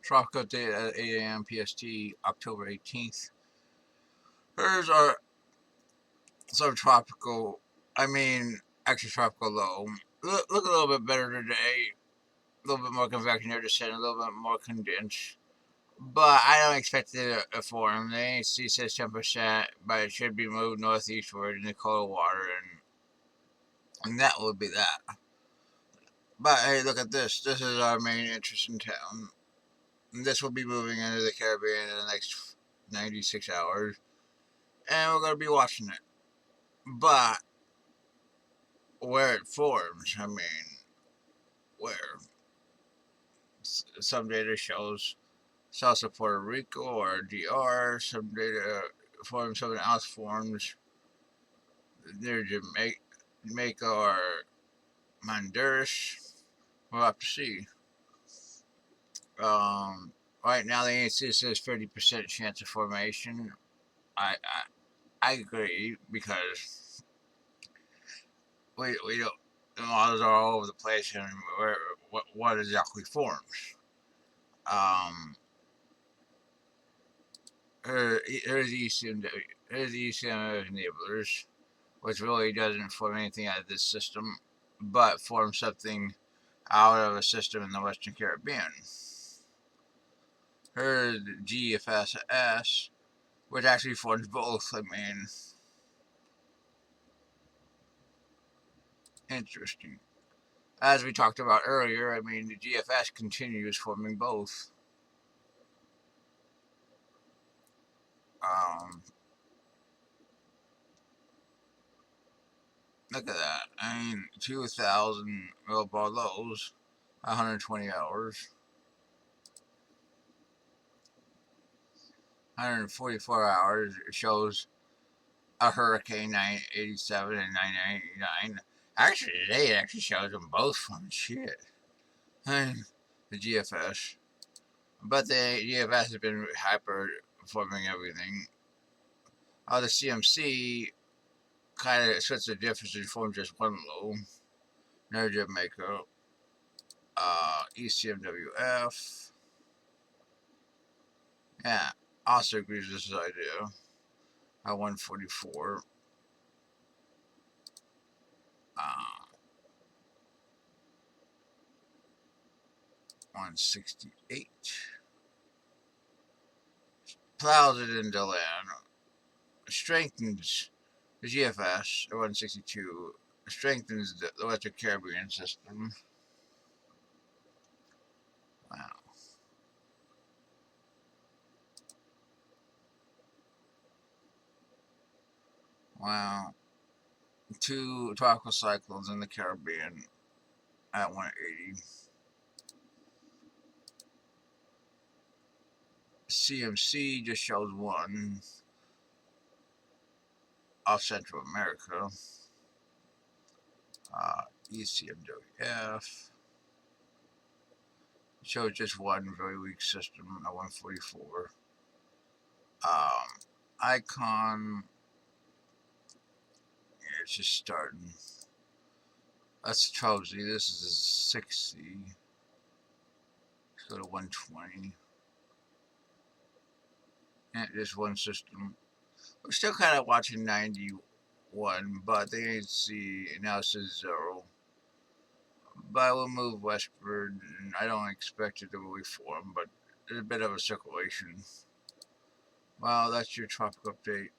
Tropical update at 8 a.m. PST, October 18th. Hers are subtropical. I mean, extratropical low. Look a little bit better today. A little bit more convection air descent, a little bit more condensed. But I don't expect it to form. The ANC says 10%, but it should be moved northeastward in the cold water, and that will be that. But hey, look at this. This is our main interest in town. And this will be moving into the Caribbean in the next 96 hours, and we're going to be watching it. But where it forms, I mean, where? Some data shows south of Puerto Rico or DR. Some data forms, something else forms near Jamaica or Honduras. We'll have to see. Right now, the ANC says 30% chance of formation. I agree because we don't. The models are all over the place, and where what exactly forms. Um, here's the ECM enablers, which really doesn't form anything out of this system, but forms something out of a system in the Western Caribbean. Here's GFSS, which actually forms both. I mean, interesting. As we talked about earlier, I mean, the GFS continues forming both. Um, Look at that. I mean, 2,000 millibar lows, 120 hours, 144 hours. It shows a hurricane 987 and 999. Actually, today it actually shows them both from shit. The GFS. But the GFS has been hyper forming everything. The CMC kind of splits the difference and forms just one low. Near Jamaica. ECMWF. Yeah, also agrees with this idea. 144. 168. Plows it into land. Strengthens the GFS at 162. Strengthens the Western Caribbean system. Wow. Wow. Two tropical cyclones in the Caribbean at 180. CMC just shows one off Central America. ECMWF shows just one very weak system at 144. Icon, yeah, it's just starting. That's 12Z. This is 6Z. Let's go to 120. And just one system. We're still kind of watching 91, but the ANC now says 0. But we'll move westward, and I don't expect it to really form, but there's a bit of a circulation. Well, that's your tropical update.